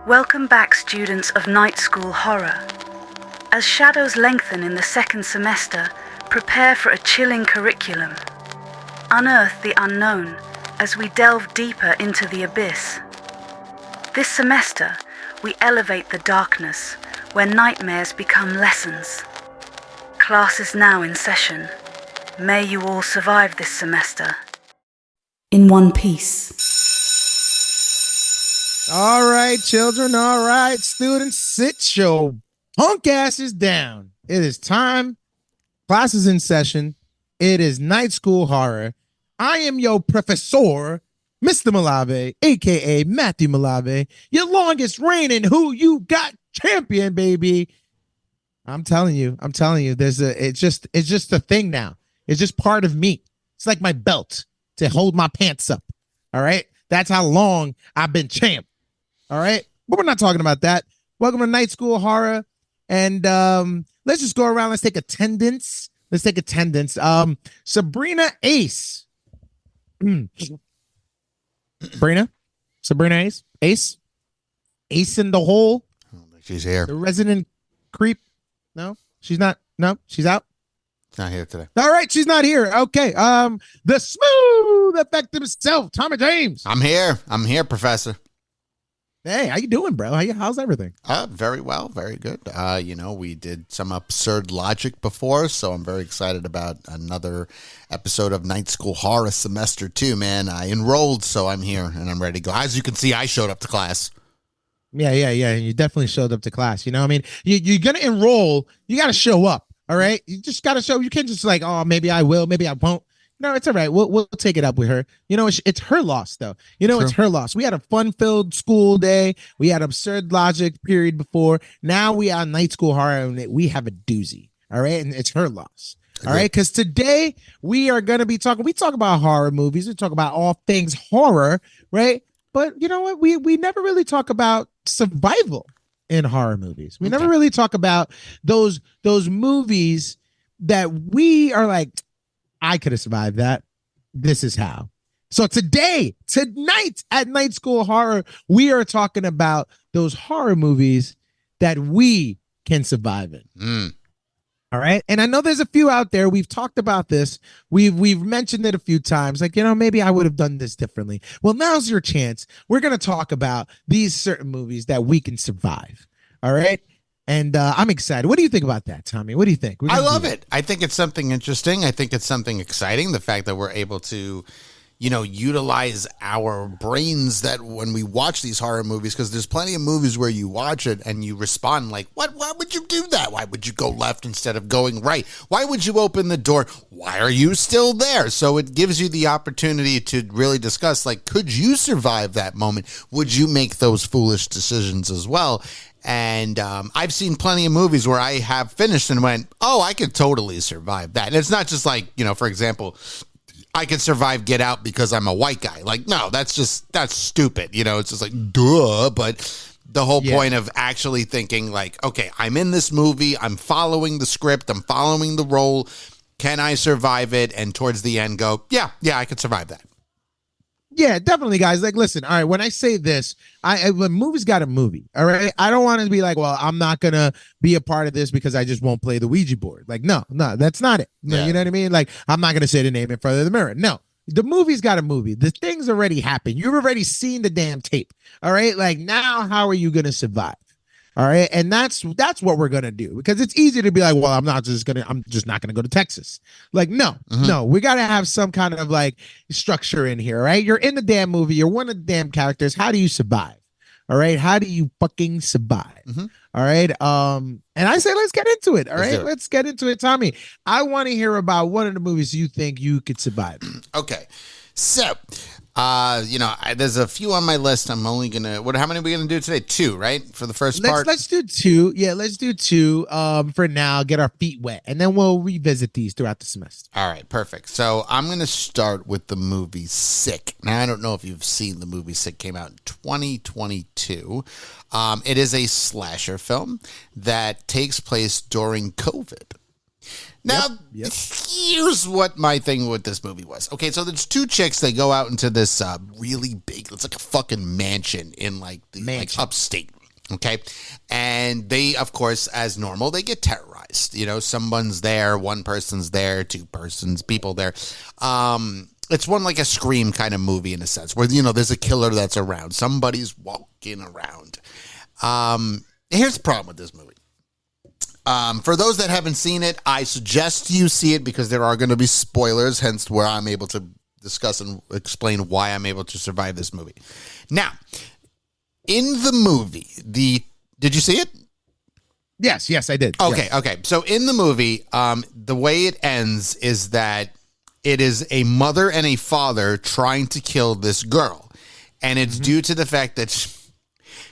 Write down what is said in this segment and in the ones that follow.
Welcome back, students of night school horror. As shadows lengthen in the second semester, prepare for a chilling curriculum. Unearth the unknown as we delve deeper into the abyss. This semester, we elevate the darkness where nightmares become lessons. Class is now in session. May you all survive this semester. In one piece. All right, children. All right, students, sit your punk asses down. It is time. Class is in session. It is night school horror. I am your professor, Mr. Malave, aka Matthew Malave, your longest reigning who you got champion, baby. I'm telling you, it's just a thing now. It's just part of me. It's like my belt to hold my pants up. All right. That's how long I've been champ. All right. But we're not talking about that. Welcome to night school horror. And let's just go around. Let's take attendance. Sabrina Ace. Sabrina Ace in the hole. I don't think she's here. The resident creep. No, she's not. No, she's out. She's not here today. All right, she's not here. Okay. The smooth effect himself, Tommy James. I'm here, Professor. Hey, how you doing, bro? How's everything? Very well, very good. We did some absurd logic before, so I'm very excited about another episode of Night School Horror Semester 2, man. I enrolled, so I'm here, and I'm ready to go. As you can see, I showed up to class. Yeah. You definitely showed up to class. You know what I mean? You're going to enroll. You got to show up, all right? You just got to show. You can't just like, oh, maybe I will, maybe I won't. No, it's all right. We'll take it up with her. You know, it's her loss, though. You know, True. It's her loss. We had a fun-filled school day. We had absurd logic period before. Now we are night school horror, and we have a doozy. All right, and it's her loss. All right, because today we are going to be talking. We talk about horror movies. We talk about all things horror, right? But you know what? We never really talk about survival in horror movies. We never really talk about those movies that we are like, I could have survived that. This is how. So tonight at Night School Horror, we are talking about those horror movies that we can survive in. All right. And I know there's a few out there. We've talked about this. We've mentioned it a few times. Like, maybe I would have done this differently. Well, now's your chance. We're going to talk about these certain movies that we can survive. All right. And I'm excited. What do you think about that, Tommy? What do you think? I love it. I think it's something interesting. I think it's something exciting. The fact that we're able to, utilize our brains that when we watch these horror movies, because there's plenty of movies where you watch it and you respond like, what? Why would you do that? Why would you go left instead of going right? Why would you open the door? Why are you still there? So it gives you the opportunity to really discuss, like, could you survive that moment? Would you make those foolish decisions as well? And I've seen plenty of movies where I have finished and went, oh, I could totally survive that. And it's not just like, for example, I could survive Get Out because I'm a white guy. Like, no, that's stupid. It's just like, duh. But the whole point of actually thinking like, okay, I'm in this movie. I'm following the script. I'm following the role. Can I survive it? And towards the end go, yeah, I could survive that. Yeah, definitely, guys. Like, listen, all right, when I say this, a movie's got a movie, all right? I don't want to be like, well, I'm not going to be a part of this because I just won't play the Ouija board. Like, no, that's not it. No, you know what I mean? Like, I'm not going to say the name in front of the mirror. No, the movie's got a movie. The thing's already happened. You've already seen the damn tape, all right? Like, now how are you going to survive? All right. And that's what we're going to do, because it's easy to be like, well, I'm just not going to go to Texas. Like, no, we got to have some kind of like structure in here. Right. You're in the damn movie. You're one of the damn characters. How do you survive? All right. How do you fucking survive? All right. And I say, let's get into it. All right. Let's get into it. Tommy, I want to hear about one of the movies you think you could survive. Okay. So, there's a few on my list. I'm only gonna. How many are we gonna do today? 2, right? For the first part. Let's do 2. Yeah, let's do 2. For now, get our feet wet, and then we'll revisit these throughout the semester. All right, perfect. So I'm gonna start with the movie Sick. Now I don't know if you've seen the movie Sick. Came out in 2022. It is a slasher film that takes place during COVID. Now, here's what my thing with this movie was. Okay, so there's 2 chicks. They go out into this really big, it's like a fucking mansion in like upstate. Okay. And they, of course, as normal, they get terrorized. You know, someone's there, one person's there, two persons, people there. It's one like a Scream kind of movie in a sense where, you know, there's a killer that's around. Somebody's walking around. Here's the problem with this movie. For those that haven't seen it, I suggest you see it because there are going to be spoilers, hence where I'm able to discuss and explain why I'm able to survive this movie. Now, in the movie, did you see it? Yes, I did. Okay, yes. okay. So in the movie, the way it ends is that it is a mother and a father trying to kill this girl. And it's due to the fact that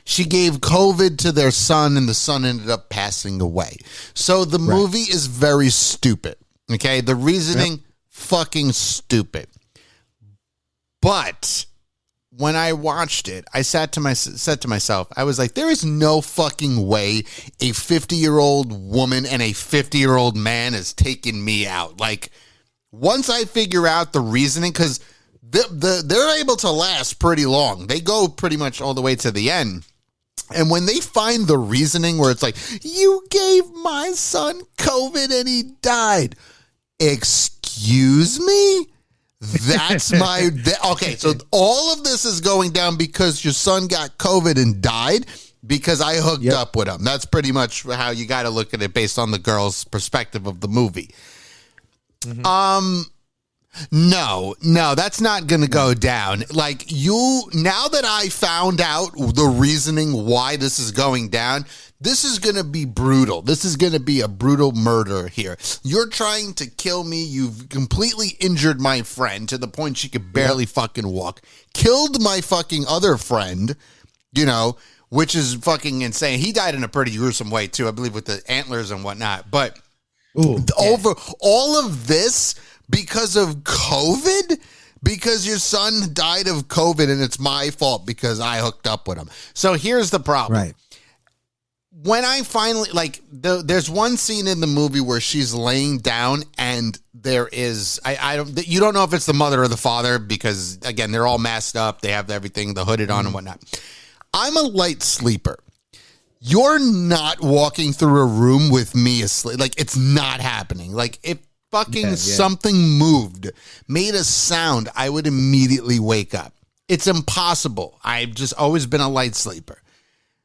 she gave COVID to their son and the son ended up passing away. So the movie is very stupid. Okay, the reasoning, fucking stupid. But when I watched it, I said to myself, I was like, there is no fucking way a 50-year-old woman and a 50-year-old man is taking me out. Like, once I figure out the reasoning, because they're able to last pretty long. They go pretty much all the way to the end. And when they find the reasoning where it's like, you gave my son COVID and he died. Excuse me? That's my... Okay, so all of this is going down because your son got COVID and died because I hooked up with him. That's pretty much how you got to look at it based on the girl's perspective of the movie. No, that's not going to go down. Like, now that I found out the reasoning why this is going down, this is going to be brutal. This is going to be a brutal murder here. You're trying to kill me. You've completely injured my friend to the point she could barely fucking walk. Killed my fucking other friend, you know, which is fucking insane. He died in a pretty gruesome way, too, I believe, with the antlers and whatnot. But over all of this because of COVID, because your son died of COVID and it's my fault because I hooked up with him. So here's the problem. Right. When I finally, like, there's one scene in the movie where she's laying down and there is, you don't know if it's the mother or the father because, again, they're all masked up. They have everything, the hooded on and whatnot. I'm a light sleeper. You're not walking through a room with me asleep. Like, it's not happening. Like, if fucking something moved, made a sound, I would immediately wake up. It's impossible. I've just always been a light sleeper.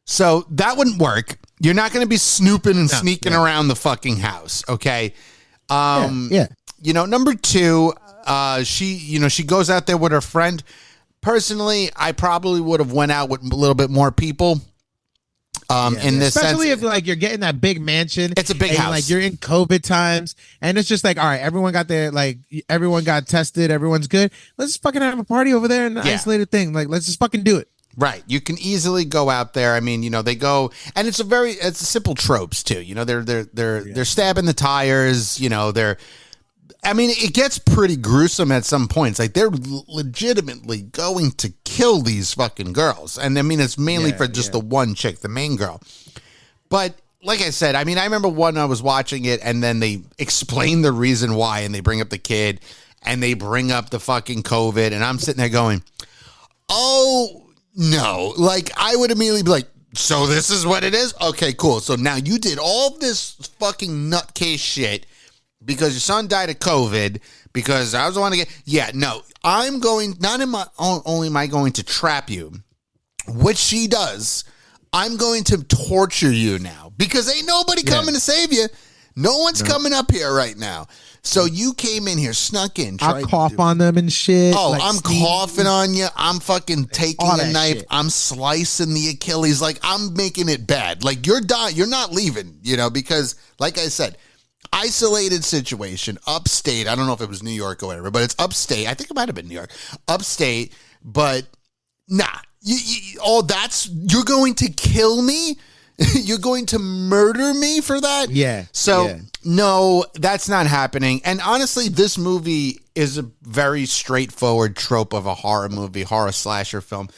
So that wouldn't work. You're not going to be snooping and sneaking around the fucking house, okay? You know, number two, she goes out there with her friend. Personally, I probably would have went out with a little bit more people. In this especially sense, if like you're getting that big mansion, it's a big house. Like you're in COVID times, and it's just like, all right, everyone got everyone got tested, everyone's good. Let's just fucking have a party over there in the isolated thing. Like, let's just fucking do it. Right. You can easily go out there. I mean, you know, they go, and it's a simple tropes too. You know, they're stabbing the tires. You know, it gets pretty gruesome at some points. Like, they're legitimately going to kill these fucking girls. And I mean, it's mainly for just the one chick, the main girl. But like I said, I mean, I remember when I was watching it and then they explain the reason why and they bring up the kid and they bring up the fucking COVID. And I'm sitting there going, oh, no. Like, I would immediately be like, so this is what it is? Okay, cool. So now you did all this fucking nutcase shit because your son died of COVID, because I was the one to get... no, I'm going... only am I going to trap you, which she does, I'm going to torture you now, because ain't nobody coming to save you. No one's coming up here right now. So you came in here, snuck in. I cough on them and shit. Oh, like I'm coughing on you. I'm fucking taking a knife. Shit. I'm slicing the Achilles. Like, I'm making it bad. Like, you're dying. You're not leaving, you know, because, like I said... Isolated situation, upstate. I don't know if it was New York or whatever, but it's upstate. I think it might have been New York. Upstate, but nah. You're going to kill me? You're going to murder me for that? Yeah. So, no, that's not happening. And honestly, this movie is a very straightforward trope of a horror movie, horror slasher film.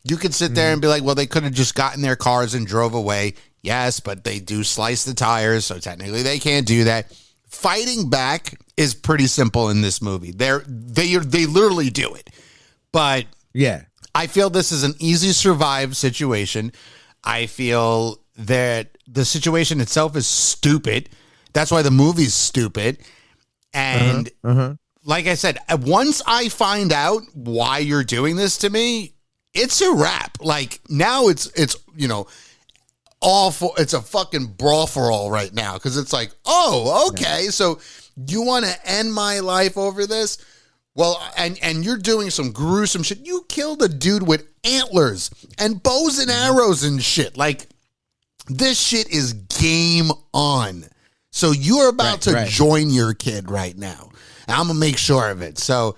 You could sit there and be like, well, they could have just gotten their cars and drove away. Yes, but they do slice the tires, so technically they can't do that. Fighting back is pretty simple in this movie. They literally do it. But I feel this is an easy survive situation. I feel that the situation itself is stupid. That's why the movie's stupid. And like I said, once I find out why you're doing this to me, it's a wrap. Like now it's it's a fucking brawl for all right now. Because it's like, oh, okay. So you want to end my life over this? Well, and you're doing some gruesome shit. You killed a dude with antlers and bows and arrows and shit. Like, this shit is game on. So you're about to join your kid right now. And I'm going to make sure of it. So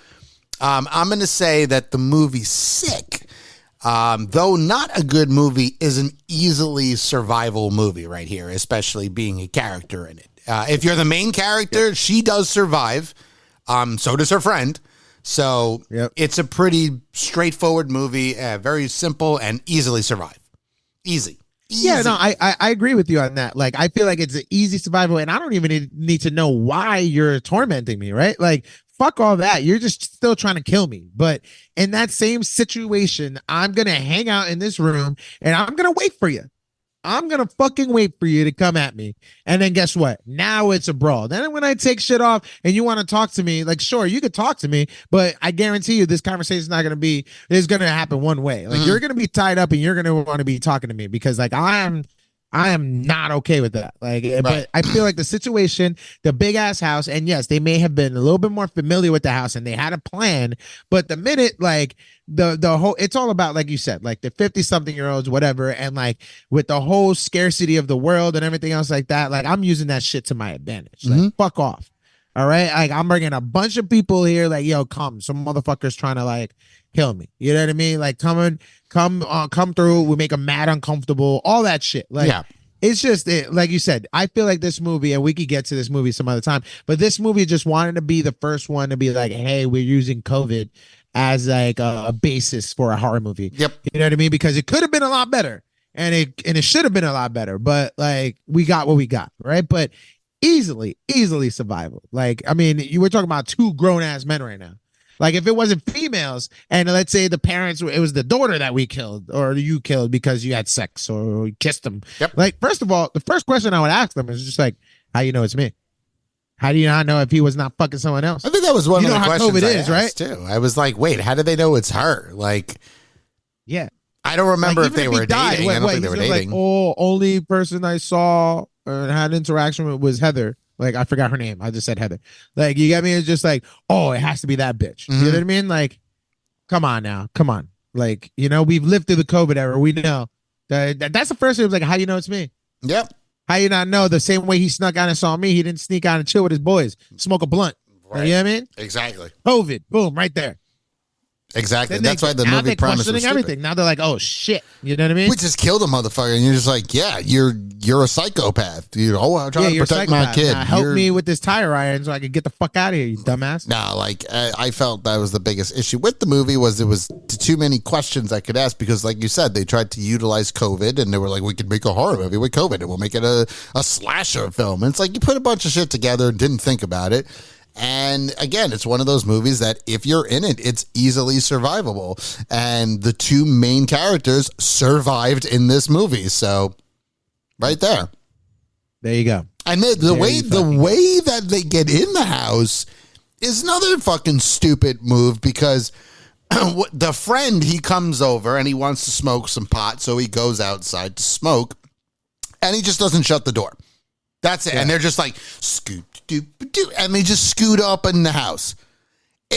I'm going to say that the movie Sick, though not a good movie, is an easily survival movie right here, especially being a character in it. If you're the main character, she does survive. So does her friend. So it's a pretty straightforward movie, very simple and easily survive. Easy. Yeah, no, I agree with you on that. Like, I feel like it's an easy survival, and I don't even need to know why you're tormenting me, right? Like, fuck all that. You're just still trying to kill me. But in that same situation, I'm going to hang out in this room, and I'm going to wait for you. I'm going to fucking wait for you to come at me. And then guess what? Now it's a brawl. Then when I take shit off and you want to talk to me, like, sure, you could talk to me, but I guarantee you this conversation is not going to be, it's going to happen one way. Like, you're going to be tied up and you're going to want to be talking to me because, like, I am not okay with that. Like, but I feel like the situation, the big ass house, and yes, they may have been a little bit more familiar with the house and they had a plan, but the minute, like, the whole, it's all about, like you said, like the 50-something-year-olds, whatever, and like with the whole scarcity of the world and everything else like that, like, I'm using that shit to my advantage. Like, fuck off. All right, like, I'm bringing a bunch of people here, like, yo, come, some motherfuckers trying to, like, kill me. You know what I mean? Like, come through. We make them mad, uncomfortable, all that shit. Like, it's just, like you said, I feel like this movie, and we could get to this movie some other time, but this movie just wanted to be the first one to be like, hey, we're using COVID as like a basis for a horror movie. Yep. You know what I mean? Because it could have been a lot better, and it should have been a lot better, but like, we got what we got, right? But easily survival. Like, I mean, you were talking about two grown ass men right now. Like, if it wasn't females, and let's say the parents, it was the daughter that we killed or you killed because you had sex or you kissed them. Yep. Like, first of all, the first question I would ask them is just like, how you know it's me? How do you not know if he was not fucking someone else? I think that was one of the questions COVID I is, asked, right? too. I was like, wait, how did they know it's her? Like, yeah. I don't remember like, if they were dating. I don't think they were dating. Like, oh, only person I saw and had interaction with was Heather. Like, I forgot her name. I just said Heather. Like, you get me? It's just like, oh, it has to be that bitch. You know what I mean? Like, come on now. Come on. Like, you know, we've lived through the COVID era. We know. That's the first thing. It was like, how you know it's me? Yep. How you not know? The same way he snuck out and saw me, he didn't sneak out and chill with his boys, smoke a blunt. Right. You know what I mean? Exactly. COVID. Boom. Right there. Exactly. Then That's why the movie promise was questioning stupid. everything. Now they're like, oh, shit. You know what I mean? We just killed a motherfucker, and you're just like, yeah, you're a psychopath. I'm trying to protect my kid. Now, help me with this tire iron so I can get the fuck out of here, you dumbass. No, like, I felt that was the biggest issue with the movie was there was too many questions I could ask because, like you said, they tried to utilize COVID, and they were like, we could make a horror movie with COVID, and we'll make it a slasher film. And it's like, you put a bunch of shit together and didn't think about it. And again, it's one of those movies that if you're in it, it's easily survivable. And the two main characters survived in this movie. So right there. There you go. And the way that they get in the house is another fucking stupid move because the friend, he comes over and he wants to smoke some pot. So he goes outside to smoke and he just doesn't shut the door. That's it. Yeah. And they're just like, scoot, and they just scoot up in the house.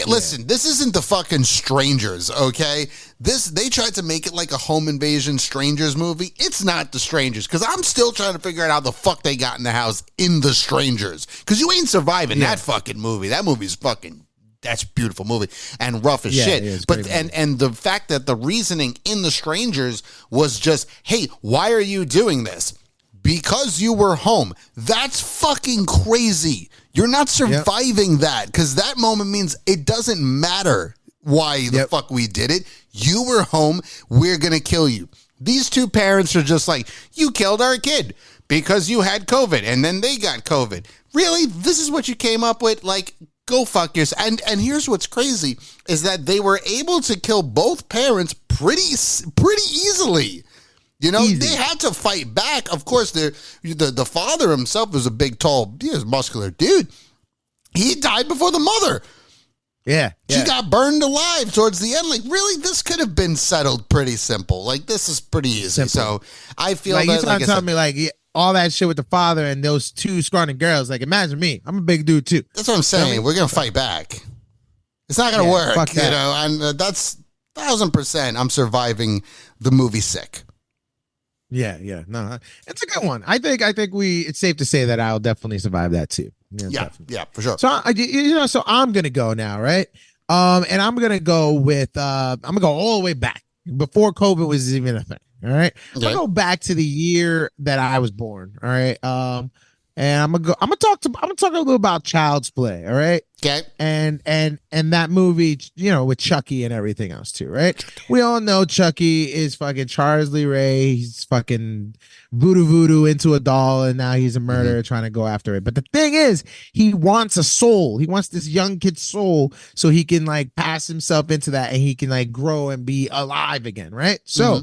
Listen, this isn't the fucking Strangers, okay? They tried to make it like a home invasion Strangers movie. It's not the Strangers, because I'm still trying to figure out how the fuck they got in the house in the Strangers. Because you ain't surviving that fucking movie. That movie's fucking, that's a beautiful movie and rough as shit. But and the fact that the reasoning in the Strangers was just, hey, why are you doing this? Because you were home. That's fucking crazy. You're not surviving that because that moment means it doesn't matter why the fuck we did it. You were home. We're going to kill you. These two parents are just like, you killed our kid because you had COVID and then they got COVID. Really? This is what you came up with? Like, go fuck yourself. And here's what's crazy is that they were able to kill both parents pretty easily. You know, Easy. they had to fight back. Of course, the father himself was a big, tall, he was a muscular dude. He died before the mother. Yeah. She got burned alive towards the end. Like, really, this could have been settled pretty simple. Like, this is pretty easy. So I feel like, that, you're trying to tell me, like, all that shit with the father and those two scrawny girls. Like, imagine me. I'm a big dude, too. That's what I'm saying. We're going to fight back. It's not going to work. Fuck that. You know, and that's 1,000%. I'm surviving the movie sick. Yeah. No, it's a good one. I think it's safe to say that I'll definitely survive that, too. Yeah, for sure. So so I'm gonna go now, right? And I'm gonna go with I'm gonna go all the way back before COVID was even a thing. All right, I'm gonna go back to the year that I was born. All right, and I'm gonna talk a little about Child's Play. All right. Okay. And that movie, with Chucky and everything else too, right? We all know Chucky is fucking Charles Lee Ray. He's fucking voodoo into a doll, and now he's a murderer trying to go after it. But the thing is, he wants a soul. He wants this young kid's soul so he can like pass himself into that, and he can like grow and be alive again, right? So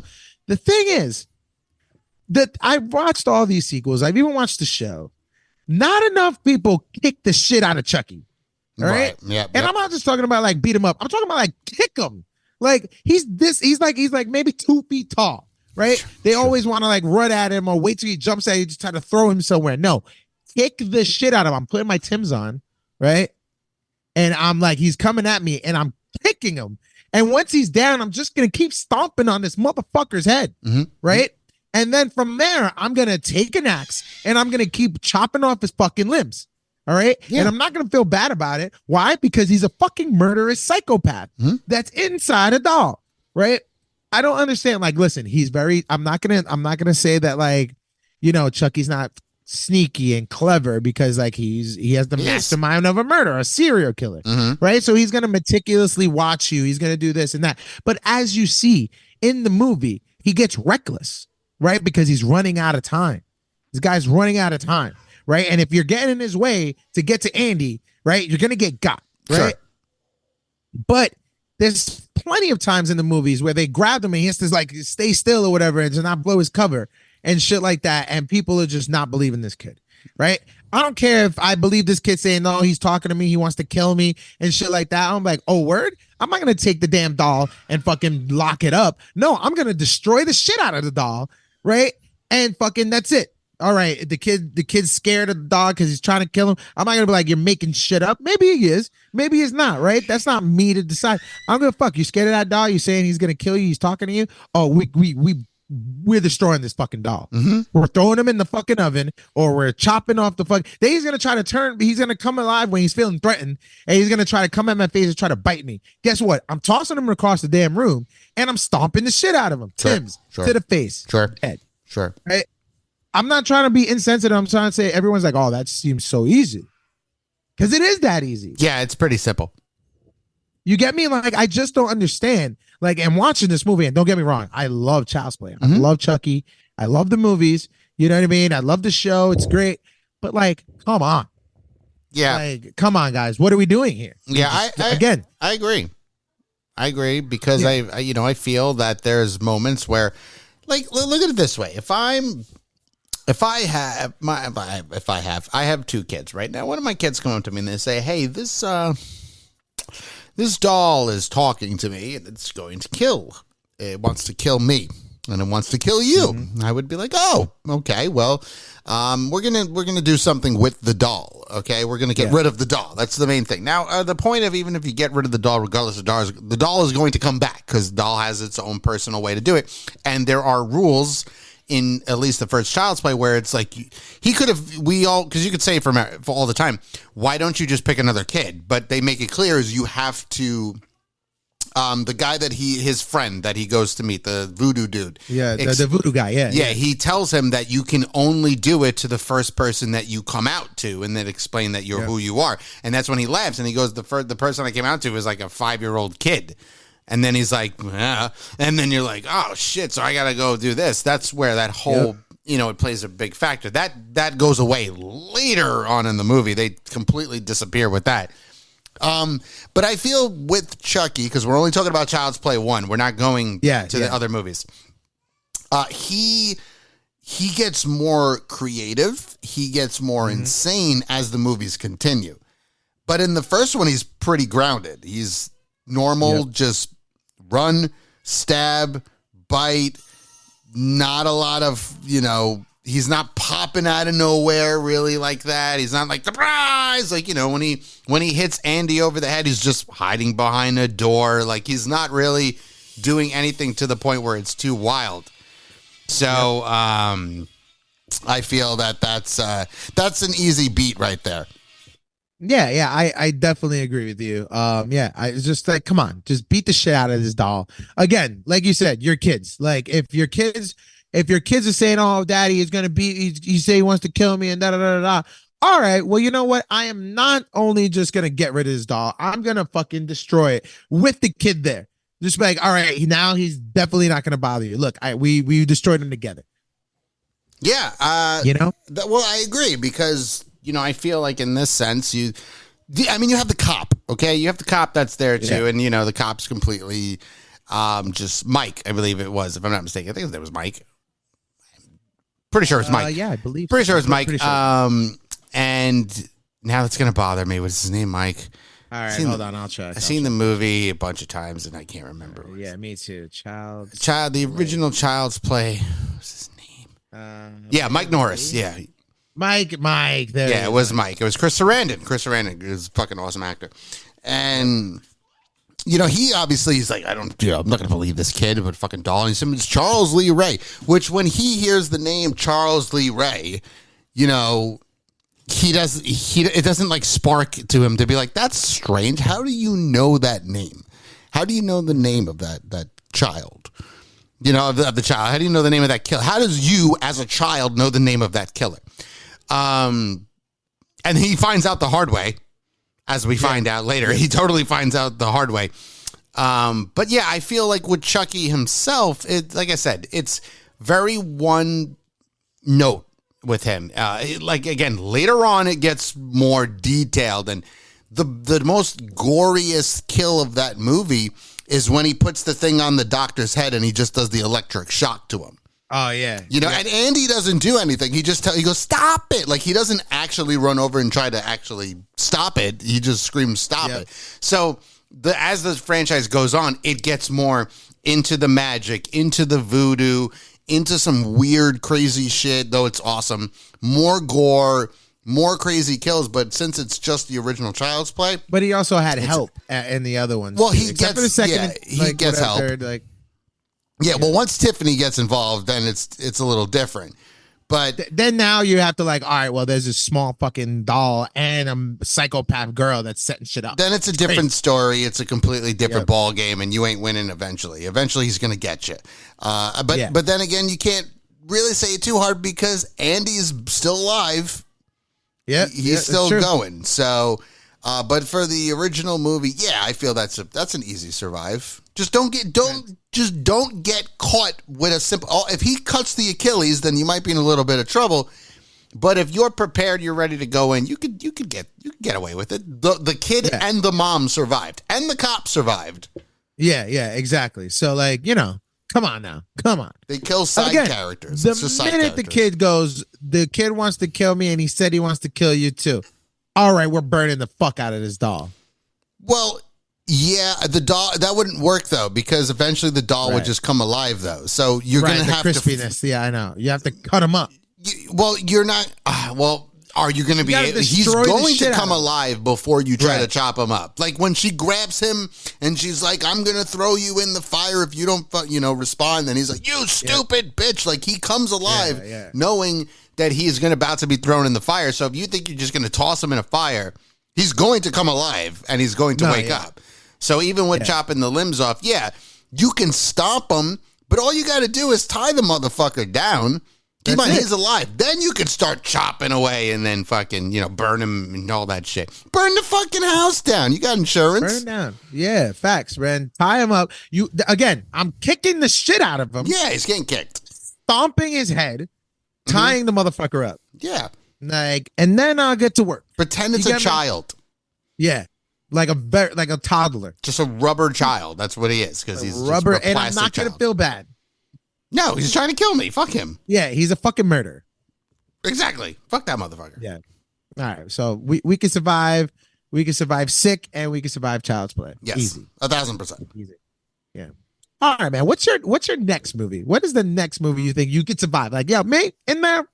the thing is that I've watched all these sequels. I've even watched the show. Not enough people kick the shit out of Chucky. All right. Yep. And I'm not just talking about like beat him up. I'm talking about like kick him. Like he's like maybe 2 feet tall. Right. They always want to like run at him or wait till he jumps at you, just try to throw him somewhere. No, kick the shit out of him. I'm putting my Timbs on. Right. And I'm like, he's coming at me and I'm kicking him. And once he's down, I'm just going to keep stomping on this motherfucker's head. Right. And then from there, I'm going to take an axe and I'm going to keep chopping off his fucking limbs. All right. Yeah. And I'm not going to feel bad about it. Why? Because he's a fucking murderous psychopath that's inside a doll. Right. I don't understand. Like, listen, I'm not going to say that, like, Chucky's not sneaky and clever because like he has the mastermind of a murder, a serial killer. Right. So he's going to meticulously watch you. He's going to do this and that. But as you see in the movie, he gets reckless. Right. Because he's running out of time. This guy's running out of time. Right. And if you're getting in his way to get to Andy, right, you're going to get got. Right. Sure. But there's plenty of times in the movies where they grab him and he has to like stay still or whatever and to not blow his cover and shit like that. And people are just not believing this kid. Right. I don't care if I believe this kid saying, no, he's talking to me. He wants to kill me and shit like that. I'm like, oh, word. I'm not going to take the damn doll and fucking lock it up. No, I'm going to destroy the shit out of the doll. Right. And fucking that's it. All right, the kid's scared of the dog because he's trying to kill him. I'm not gonna be like, you're making shit up. Maybe he is. Maybe he's not. Right? That's not me to decide. I'm gonna fuck. You scared of that dog? You saying he's gonna kill you? He's talking to you? Oh, we're destroying this fucking doll. We're throwing him in the fucking oven, or we're chopping off the fuck. Then he's gonna try to turn. He's gonna come alive when he's feeling threatened, and he's gonna try to come at my face and try to bite me. Guess what? I'm tossing him across the damn room, and I'm stomping the shit out of him. Timbs to the face. Head. Right. I'm not trying to be insensitive. I'm trying to say everyone's like, oh, that seems so easy. Because it is that easy. Yeah, it's pretty simple. You get me? Like, I just don't understand. Like, and watching this movie, and don't get me wrong, I love Child's Play. I love Chucky. I love the movies. You know what I mean? I love the show. It's great. But, like, come on. Yeah. Like, come on, guys. What are we doing here? Yeah, I agree because I feel that there's moments where, like, look at it this way. I have 2 kids right now. One of my kids come up to me and they say, hey, this doll is talking to me and it's going to kill. It wants to kill me and it wants to kill you. I would be like, oh, okay, well, we're gonna do something with the doll. Okay, we're gonna get rid of the doll. That's the main thing. Now, the point of even if you get rid of the doll, regardless of the doll is going to come back because the doll has its own personal way to do it, and there are rules in at least the first Child's Play where it's like he could have because you could say for all the time, why don't you just pick another kid? But they make it clear is you have to. The guy that his friend that he goes to meet, the voodoo dude. Yeah, the voodoo guy, yeah. He tells him that you can only do it to the first person that you come out to and then explain that you're who you are. And that's when he laughs and he goes, the person I came out to is like a 5-year-old kid. And then he's like, and then you're like, oh shit, so I got to go do this. That's where that whole, it plays a big factor. That goes away later on in the movie. They completely disappear with that. But I feel with Chucky, because we're only talking about Child's Play 1, we're not going to the other movies. He gets more creative. He gets more insane as the movies continue. But in the first one, he's pretty grounded. He's normal, just run, stab, bite. Not a lot of, he's not popping out of nowhere really like that. He's not like, surprise! Like, when he hits Andy over the head, he's just hiding behind a door. Like, he's not really doing anything to the point where it's too wild. So I feel that's an easy beat right there. Yeah, I definitely agree with you. I just like, come on, just beat the shit out of this doll. Again, like you said, your kids. Like if your kids are saying, "Oh, daddy is gonna beat," he say he wants to kill me and da da da da. All right, well, you know what? I am not only just gonna get rid of this doll, I'm gonna fucking destroy it with the kid there. Just be like, all right, now he's definitely not going to bother you. Look, we destroyed him together. Yeah. Well, I agree because, I feel like in this sense, you have the cop, okay? You have the cop that's there too. Yeah. And, the cop's completely just Mike, I believe it was, if I'm not mistaken. I think it was Mike. Pretty sure it's Mike. Yeah, I believe Pretty sure it's Mike. Sure. And now it's going to bother me. What's his name, Mike? All right, hold on. I'll check. I've seen the movie a bunch of times, and I can't remember. Yeah, me too. The original Child's Play. What's his name? Mike Norris. Yeah, Mike. There it was Mike. It was Chris Sarandon. Chris Sarandon is a fucking awesome actor, and he obviously he's like, I'm not gonna believe this kid, but fucking doll. And it's Charles Lee Ray. Which when he hears the name Charles Lee Ray, it doesn't like spark to him to be like, that's strange. How do you know that name? How do you know the name of that child? Of the child. How do you know the name of that killer? How does you as a child know the name of that killer? And he finds out the hard way, as we find out later. He totally finds out the hard way. But yeah, I feel like with Chucky himself, like I said, it's very one note with him. Again, later on it gets more detailed, and the most goriest kill of that movie is when he puts the thing on the doctor's head and he just does the electric shock to him. Oh yeah. And Andy doesn't do anything. He goes, stop it. Like, he doesn't actually run over and try to actually stop it. He just screams, stop it. So as the franchise goes on, it gets more into the magic, into the voodoo, into some weird, crazy shit, though it's awesome. More gore, more crazy kills, but since it's just the original Child's Play. But he also had help in the other ones. Well, he gets help. Well, once Tiffany gets involved, then it's a little different. But then now you have to all right, well, there's this small fucking doll and a psychopath girl that's setting shit up. Then it's a different story. It's a completely different ball game, and you ain't winning eventually. Eventually, he's going to get you. But then again, you can't really say it too hard because Andy's still alive. Yeah, he's still going. So, but for the original movie, I feel that's an easy survive. Just don't get caught with a simple. If he cuts the Achilles, then you might be in a little bit of trouble. But if you're prepared, you're ready to go in. You could get away with it. The kid and the mom survived, and the cop survived. Yeah, exactly. So come on now, come on. They kill side characters. The minute the kid goes, the kid wants to kill me, and he said he wants to kill you too. All right, we're burning the fuck out of this doll. Well. Yeah, the doll, that wouldn't work though, because eventually the doll would just come alive though. So you're going to have crispiness. Yeah, I know. You have to cut him up. You're not. Are you going to be? He's going to come alive before you try to chop him up. Like when she grabs him and she's like, "I'm going to throw you in the fire if you don't, respond." Then he's like, "You stupid bitch!" Like he comes alive, knowing that he is about to be thrown in the fire. So if you think you're just going to toss him in a fire, he's going to come alive and he's going to wake up. So even with chopping the limbs off, you can stomp him, but all you got to do is tie the motherfucker down. Keep in mind, he's alive. Then you can start chopping away and then fucking, burn him and all that shit. Burn the fucking house down. You got insurance. Burn it down. Yeah, facts, man. Tie him up. I'm kicking the shit out of him. Yeah, he's getting kicked. Stomping his head, tying the motherfucker up. Yeah. And then I'll get to work. Pretend it's a child. Yeah. Like a toddler. Just a rubber child. That's what he is, because he's rubber, just a and I'm not going to feel bad. No, he's trying to kill me. Fuck him. Yeah, he's a fucking murderer. Exactly. Fuck that motherfucker. Yeah. All right. So we can survive. We can survive sick, and we can survive child's play. Yes. Easy. 1,000%. Easy. Yeah. All right, man. What's your next movie? What is the next movie you think you could survive? Like, yeah, me in there,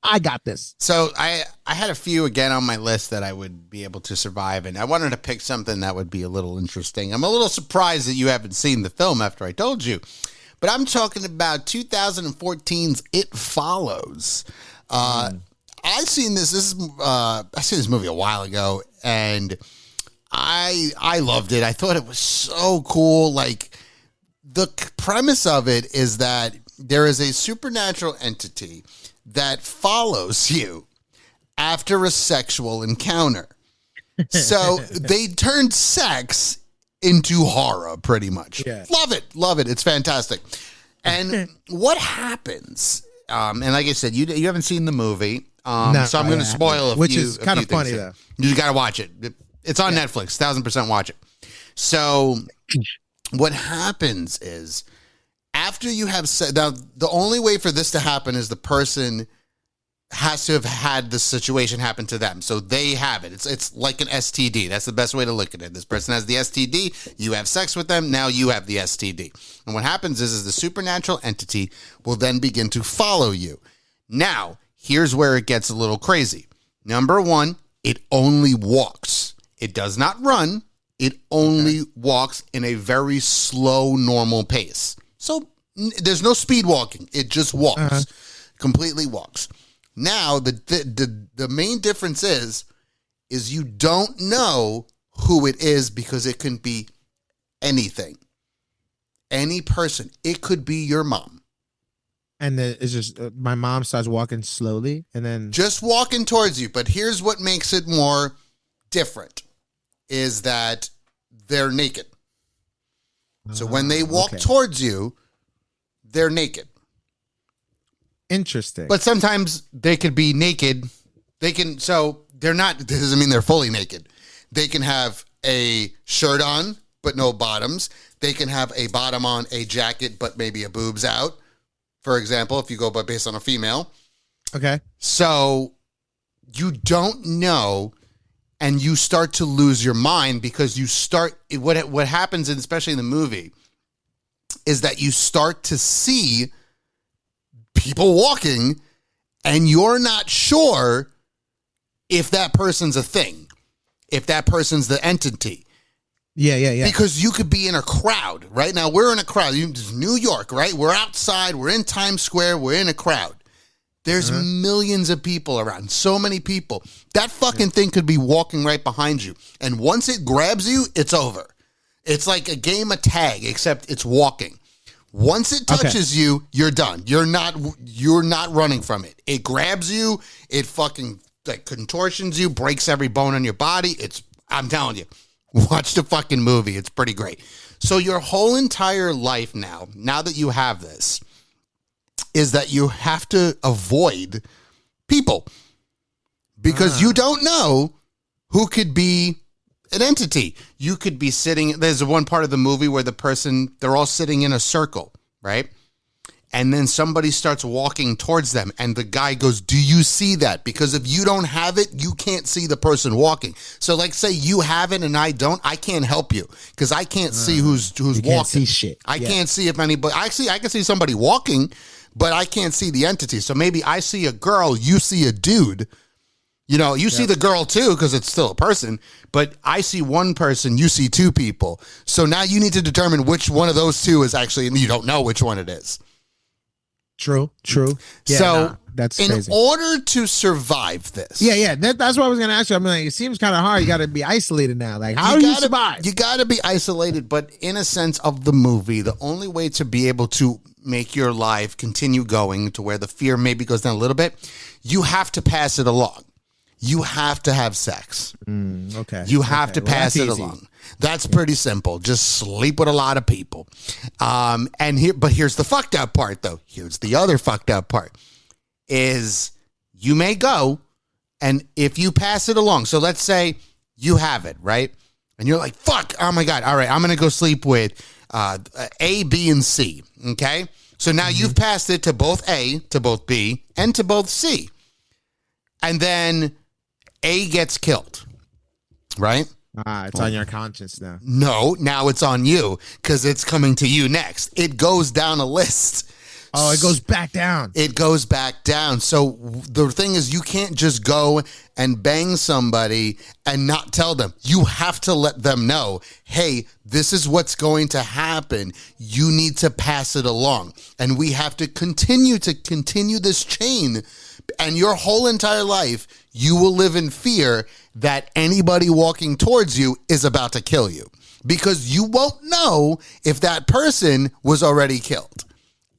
I got this. So I had a few again on my list that I would be able to survive, and I wanted to pick something that would be a little interesting. I'm a little surprised that you haven't seen the film after I told you, but I'm talking about 2014's It Follows. I seen this. I seen this movie a while ago, and I loved it. I thought it was so cool. Like, the premise of it is that there is a supernatural entity that follows you after a sexual encounter. So they turned sex into horror, pretty much. Yeah. Love it. It's fantastic. And what happens? And like I said, you haven't seen the movie, No, so I'm going to spoil which is kind of funny though. You got to watch it. It's on Netflix. 1,000% watch it. So what happens is, after you have said, now the only way for this to happen is the person has to have had the situation happen to them. So they have it. It's like an STD. That's the best way to look at it. This person has the STD. You have sex with them. Now you have the STD. And what happens is the supernatural entity will then begin to follow you. Now, here's where it gets a little crazy. Number one, it only walks. It does not run. It only walks in a very slow, normal pace. So there's no speed walking. It just walks, completely walks. Now, the main difference is you don't know who it is, because it can be anything, any person. It could be your mom. And then it's just my mom starts walking slowly, and then Just walking towards you. But here's what makes it more different, is that they're naked. So when they walk towards you, they're naked. interesting. But sometimes they could be naked. So they're not, this doesn't mean they're fully naked. They can have a shirt on, but no bottoms. They can have a bottom on, a jacket, but maybe a boobs out. For example, if you go by based on a female. Okay. So you don't know, and you start to lose your mind, because you start, what happens, and especially in the movie, is that you start to see people walking, and you're not sure if that person's a thing, if that person's the entity. Yeah. Because you could be in a crowd. Right now, we're in a crowd. It's New York, right? We're outside. We're in Times Square. We're in a crowd. There's millions of people around. So many people. That fucking thing could be walking right behind you. And once it grabs you, it's over. It's like a game of tag, except it's walking. Once it touches you, you're done. You're not running from it. It grabs you. It fucking like contortions you, breaks every bone in your body. I'm telling you, watch the fucking movie. It's pretty great. So your whole entire life now that you have this, is that you have to avoid people, because you don't know who could be an entity. You could be sitting, there's one part of the movie where they're all sitting in a circle, right? And then somebody starts walking towards them, and the guy goes, "Do you see that?" Because if you don't have it, you can't see the person walking. So like, say you have it and I don't, I can't help you, because I can't see who's walking. Can't see shit. I can't see if anybody, I can see somebody walking, but I can't see the entity. So maybe I see a girl, you see a dude. You know, you see the girl too, because it's still a person, but I see one person, you see two people. So now you need to determine which one of those two is actually, and you don't know which one it is. True. Yeah, So that's in crazy. order to survive this. Yeah. That's what I was going to ask you. I'm like, it seems kind of hard. You got to be isolated now. Like, how do you survive? You got to be isolated, but in a sense of the movie, the only way to be able to make your life continue going to where the fear maybe goes down a little bit, you have to pass it along. You have to have sex. Okay. You have to pass it easy. along. That's pretty simple. Just sleep with a lot of people. But here's the fucked up part, though. Here's the other fucked up part, is you may go, and if you pass it along, so let's say you have it, right? And you're like, fuck, oh my God, all right, I'm going to go sleep with A, B, and C, okay? So now you've passed it to both A, to both B, and to both C. And then A gets killed, right? It's on your conscience now. No, now it's on you because it's coming to you next. It goes down a list. Oh, it goes back down. It goes back down. So the thing is, you can't just go and bang somebody and not tell them. You have to let them know, hey, this is what's going to happen. You need to pass it along. And we have to continue this chain. And your whole entire life, you will live in fear that anybody walking towards you is about to kill you. Because you won't know if that person was already killed.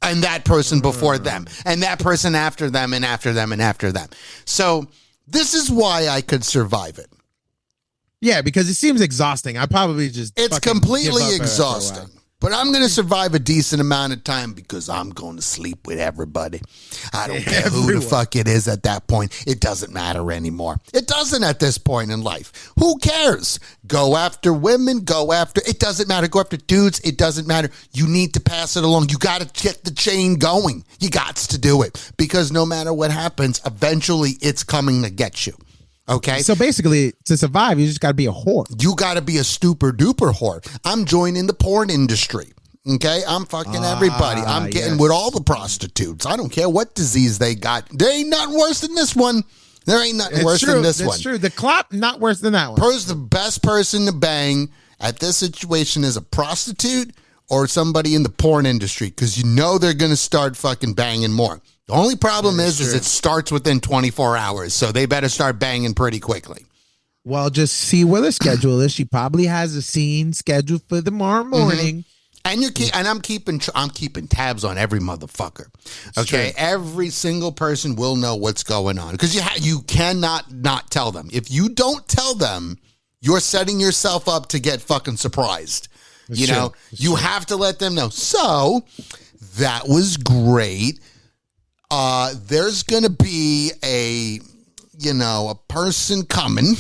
And that person before them, and that person after them, and after them, and after them. So this is why I could survive it. Yeah, because it seems exhausting. I probably just It's fucking completely give up after a exhausting. while. But I'm going to survive a decent amount of time because I'm going to sleep with everybody. I don't care who the Everyone. fuck it is at that point. It doesn't matter anymore. It doesn't at this point in life. Who cares? Go after women. Go after. It doesn't matter. Go after dudes. It doesn't matter. You need to pass it along. You got to get the chain going. You got to do it because no matter what happens, eventually it's coming to get you. Okay? So basically, to survive, you just got to be a whore. You got to be a super duper whore. I'm joining the porn industry. Okay, I'm fucking everybody. I'm getting with all the prostitutes. I don't care what disease they got. There ain't nothing worse than this one. There ain't nothing worse than this one. That's true. The clop, not worse than that one. The best person to bang at this situation is a prostitute or somebody in the porn industry because you know they're going to start fucking banging more. The only problem is it starts within 24 hours, so they better start banging pretty quickly. Well, just see where the schedule is. She probably has a scene scheduled for tomorrow morning. And I'm keeping tabs on every motherfucker. Okay, every single person will know what's going on because you cannot not tell them. If you don't tell them, you're setting yourself up to get fucking surprised. You have to let them know. So that was great. There's gonna be a person coming.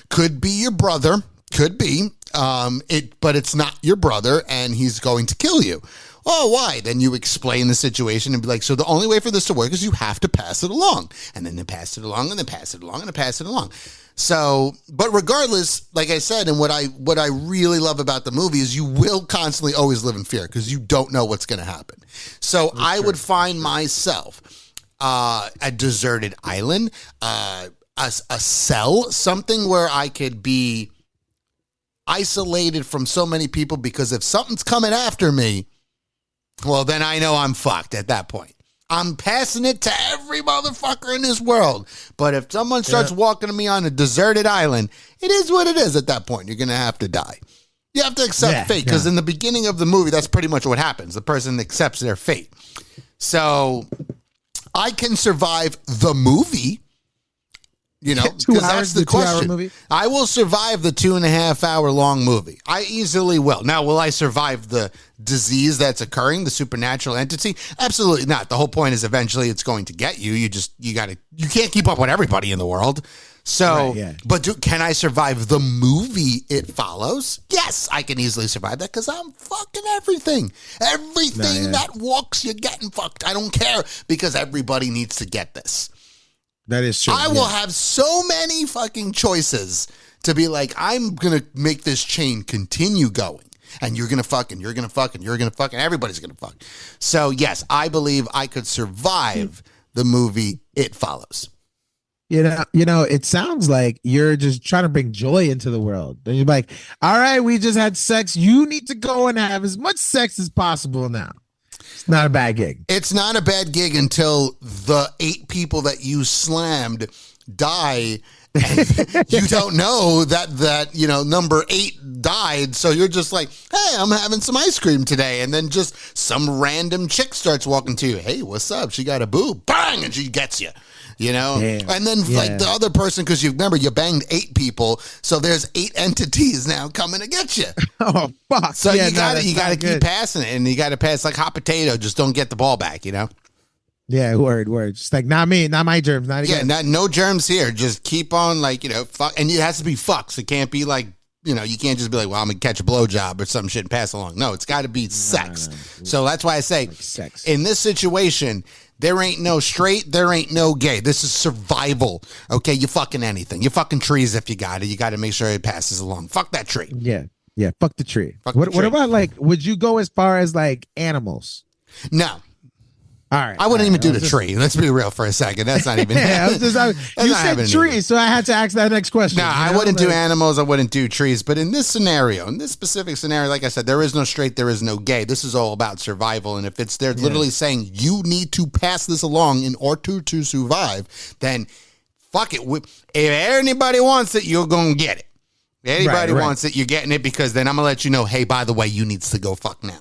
Could be your brother. Could be. But it's not your brother, and he's going to kill you. Oh, why? Then you explain the situation and be like, so the only way for this to work is you have to pass it along. And then they pass it along, and then pass it along, and then pass it along. So, but regardless, like I said, and what I really love about the movie is you will constantly always live in fear because you don't know what's going to happen. So I would find myself a deserted island, a cell, something where I could be isolated from so many people because if something's coming after me, well, then I know I'm fucked at that point. I'm passing it to every motherfucker in this world. But if someone starts walking to me on a deserted island, it is what it is at that point. You're going to have to die. You have to accept fate because in the beginning of the movie, that's pretty much what happens. The person accepts their fate. So I can survive the movie. Because that's the question. Movie? I will survive the 2.5 hour long movie. I easily will. Now, will I survive the disease that's occurring, the supernatural entity? Absolutely not. The whole point is eventually it's going to get you. You can't keep up with everybody in the world. So, can I survive the movie It Follows? Yes, I can easily survive that because I'm fucking everything. Everything that walks, you're getting fucked. I don't care because everybody needs to get this. That is true. I will have so many fucking choices to be like, I'm going to make this chain continue going. And you're going to fuck, and you're going to fuck, and you're going to fuck, and everybody's going to fuck. So, yes, I believe I could survive the movie It Follows. It sounds like you're just trying to bring joy into the world. And you're like, all right, we just had sex. You need to go and have as much sex as possible now. It's not a bad gig. It's not a bad gig until the 8 people that you slammed die. And you don't know that number 8 died. So you're just like, hey, I'm having some ice cream today. And then just some random chick starts walking to you. Hey, what's up? She got a boob. Bang! And she gets you. Damn. And then like the other person, because you banged 8 people, so there's 8 entities now coming to get you. Oh fuck! So you gotta keep passing it, and you gotta pass like hot potato. Just don't get the ball back, Yeah, word. Just like not me, not my germs, not again. Yeah, no germs here. Just keep on fuck, and it has to be fucks. It can't be like you can't just be like, well, I'm gonna catch a blowjob or some shit and pass along. No, it's got to be sex. No. So that's why I say, Like sex. in this situation, there ain't no straight, there ain't no gay. This is survival. Okay, you fucking anything. You fucking trees if you got it. You got to make sure it passes along. Fuck that tree. Yeah. Fuck the tree. What about like? Would you go as far as like animals? No. All right. I wouldn't even do the tree. Let's be real for a second. That's not even. Yeah, you said trees, so I had to ask that next question. No, I wouldn't do animals. I wouldn't do trees. But in this scenario, in this specific scenario, like I said, there is no straight, there is no gay. This is all about survival. And if they're literally saying you need to pass this along in order to survive, then fuck it. If anybody wants it, you're going to get it. If anybody wants it, you're getting it, because then I'm going to let you know, hey, by the way, you needs to go fuck now.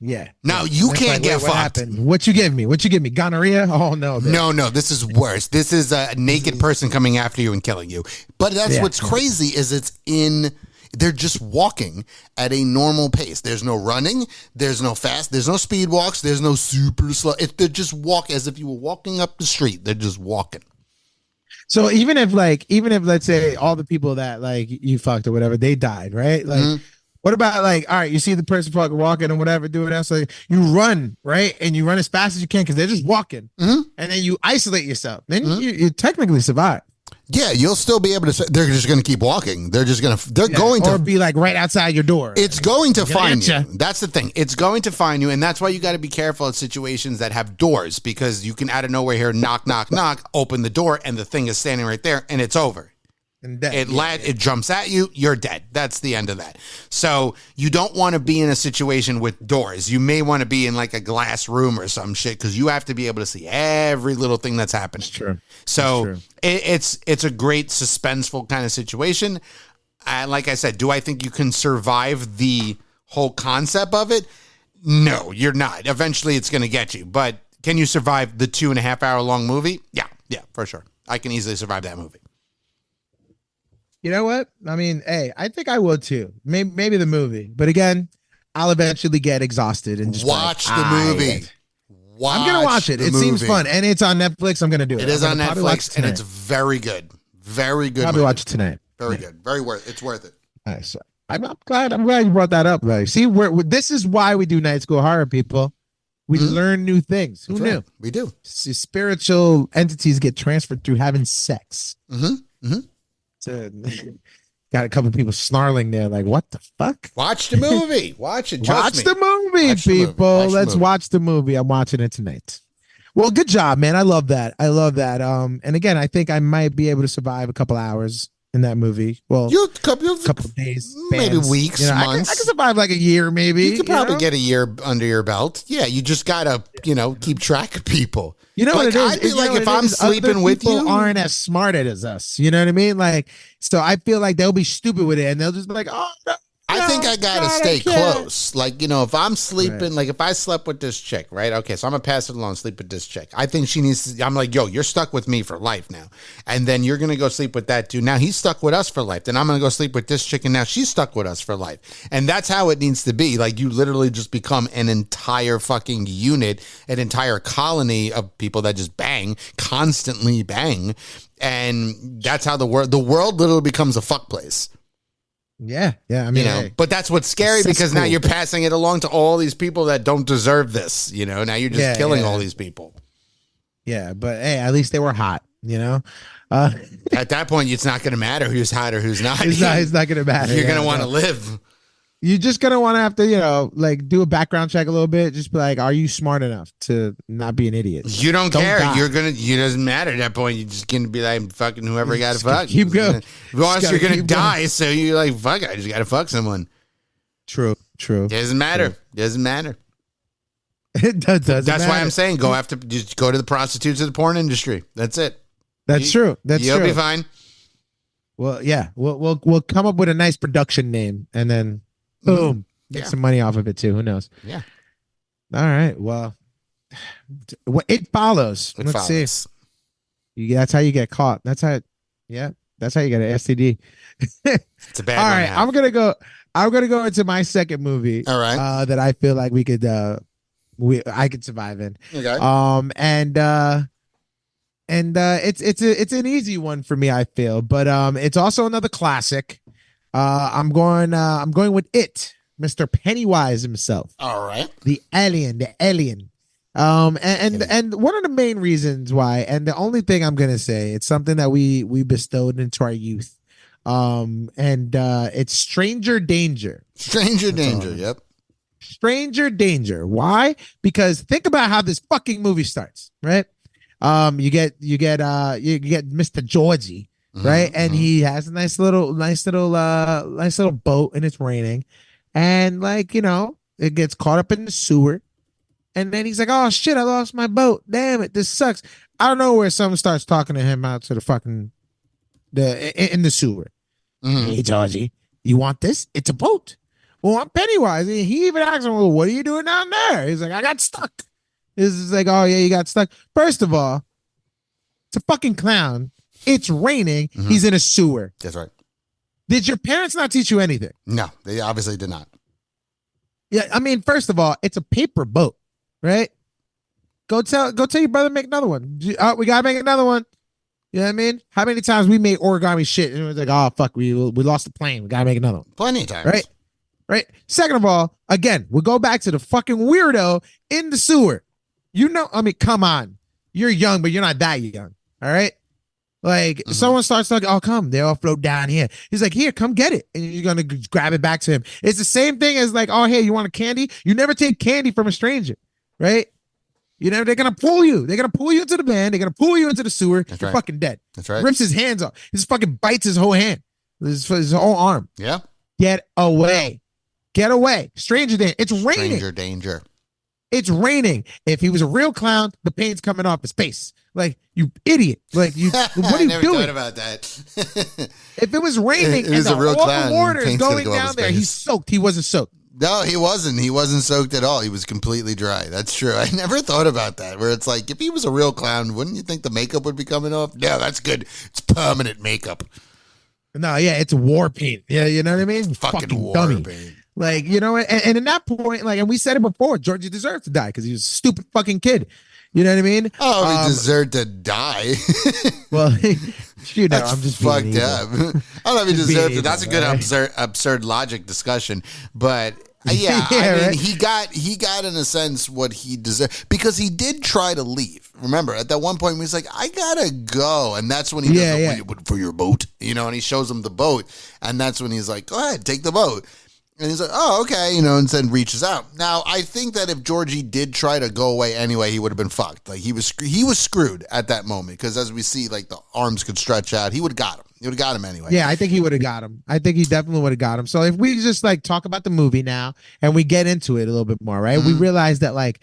Yeah. No, you can't get fucked. Happened? What you give me? Gonorrhea? Oh no. Man. No. This is worse. This is a naked person coming after you and killing you. But that's what's crazy is they're just walking at a normal pace. There's no running. There's no fast. There's no speed walks. There's no super slow. They're just walk as if you were walking up the street. They're just walking. So even if let's say all the people that like you fucked or whatever, they died, right? Like. What about like, all right, you see the person fucking walking and whatever, doing that. So like, you run, right? And you run as fast as you can because they're just walking. And then you isolate yourself. Then you technically survive. Yeah, you'll still be able to. They're just going to keep walking. They're going to be like right outside your door. It's going to find you. That's the thing. It's going to find you, and that's why you got to be careful at situations that have doors, because you can out of nowhere hear knock, knock, knock, open the door, and the thing is standing right there, and it's over. And it jumps at you, you're dead. That's the end of that. So you don't want to be in a situation with doors. You may want to be in like a glass room or some shit, because you have to be able to see every little thing that's happening. That's true. So it's a great suspenseful kind of situation. And like I said, do I think you can survive the whole concept of it? No, you're not. Eventually it's going to get you. But can you survive the 2.5 hour long movie? Yeah, for sure. I can easily survive that movie. You know what? I mean, hey, I think I would too. Maybe the movie, but again, I'll eventually get exhausted and just watch the movie. I'm gonna watch it. It seems fun, and it's on Netflix. I'm gonna do it. It is on Netflix, and it's very good. Very good. Probably watch it tonight. Very good. Very worth. It's worth it. Nice. I'm glad you brought that up. Like, see, this is why we do night school horror, people. We learn new things. Who knew? We do. See, spiritual entities get transferred through having sex. Got a couple of people snarling there, like, "What the fuck?" Watch the movie. Watch it. Watch the movie, people. Let's watch the movie. I'm watching it tonight. Well, good job, man. I love that. And again, I think I might be able to survive a couple hours in that movie. Well, a couple of days, maybe weeks, months. I can survive like a year, maybe. You could probably get a year under your belt. Yeah, you just gotta, keep track of people. You know what it is? I'd be like, if I'm sleeping with you, aren't as smart as us. You know what I mean? Like, so I feel like they'll be stupid with it, and they'll just be like, "Oh, no, I think I gotta stay close. Like, if I'm sleeping, like if I slept with this chick, right? Okay, so I'm gonna pass it along, sleep with this chick. I think she needs to, I'm like, yo, you're stuck with me for life now. And then you're gonna go sleep with that dude. Now he's stuck with us for life. Then I'm gonna go sleep with this chick, and now she's stuck with us for life. And that's how it needs to be. Like, you literally just become an entire fucking unit, an entire colony of people that just bang, constantly bang. And that's how the world literally becomes a fuck place. Yeah. I mean, hey, but that's what's scary, because now you're passing it along to all these people that don't deserve this. Now you're just killing all these people. Yeah, but hey, at least they were hot. At that point, it's not going to matter who's hot or who's not. It's not going to matter. You're going to want to live. You're just going to want to have to, like, do a background check a little bit. Just be like, are you smart enough to not be an idiot? You don't care. Die. It doesn't matter at that point. You're just going to be like, fucking whoever you got to fuck. Keep going. Well, you're going to die. So you're like, fuck, I just got to fuck someone. True. Doesn't matter. Doesn't matter. It doesn't That's matter. why I'm saying just go to the prostitutes of the porn industry. That's it. That's true. You'll be fine. Well, yeah. We'll come up with a nice production name, and then boom, get some money off of it too. Who knows? Yeah. All right. Well, it follows. Let's see. That's how you get caught. That's how you get an STD. It's a bad one. All right. I'm gonna go into my second movie. All right. That I feel like I could survive in. Okay. It's an easy one for me, I feel, but it's also another classic. I'm going with it, Mr. Pennywise himself, All right. the alien. And one of the main reasons why, and the only thing I'm gonna say, it's something that we bestowed into our youth. And it's stranger danger. Stranger That's all. danger. Yep. Stranger danger. Why? Because think about how this fucking movie starts, right? You get Mr. Georgie, right? And he has a nice little boat, and it's raining, and like, it gets caught up in the sewer, and then he's like, oh shit, I lost my boat, damn it, this sucks. I don't know where someone starts talking to him out to the fucking in the sewer. Hey Georgie, you want this? It's a boat. Well, I'm Pennywise. He even asks him, well, what are you doing down there? He's like, I got stuck. It's like, oh yeah, you got stuck. First of all, it's a fucking clown. It's raining. He's in a sewer. That's right. Did your parents not teach you anything? No, they obviously did not. Yeah, I mean, first of all, it's a paper boat, right? Go tell your brother to make another one. We gotta make another one. You know what I mean? How many times we made origami shit and it was like, oh fuck, we lost the plane. We gotta make another one. Plenty of times. Right? Right. Second of all, again, we'll go back to the fucking weirdo in the sewer. I mean, come on. You're young, but you're not that young. All right. Like, someone starts talking, oh, come, they all float down here. He's like, here, come get it. And you're going to grab it back to him. It's the same thing as like, oh, hey, you want a candy? You never take candy from a stranger. Right. They're going to pull you. They're going to pull you into the van. They're going to pull you into the sewer. That's you're right. fucking dead. That's right. Rips his hands off. He just fucking bites his whole hand. His whole arm. Yeah. Get away. Get away. Stranger danger. It's raining. Stranger danger. It's raining. If he was a real clown, the paint's coming off his face. Like, you idiot. Like, what are you never doing? thought about that. If it was raining It was and a real all clown, the water is paint's gonna going go off down his there, face. he's soaked. He wasn't soaked. No, he wasn't. He wasn't soaked at all. He was completely dry. That's true. I never thought about that. Where it's like, if he was a real clown, wouldn't you think the makeup would be coming off? No, that's good. It's permanent makeup. No, yeah, it's war paint. Yeah, you know what I mean? Fucking war dummy. paint. Like, and in that point, like, and we said it before, Georgie deserved to die because he was a stupid fucking kid. You know what I mean? Oh, he deserved to die. Well, I'm just fucked being up. I don't know if he Just deserved being it. That's a evil, good right? absurd logic discussion, but yeah, Yeah, I mean, right? he got in a sense what he deserved because he did try to leave. Remember, at that one point, he's like, "I gotta go," and that's when he does for your boat, and he shows him the boat, and that's when he's like, "Go ahead, take the boat." And he's like, oh, okay, and then reaches out. Now, I think that if Georgie did try to go away anyway, he would have been fucked. Like, he was screwed at that moment because as we see, like, the arms could stretch out. He would have got him. He would have got him anyway. Yeah, I think he would have got him. I think he definitely would have got him. So if we just, like, talk about the movie now and we get into it a little bit more, right? We realize that, like,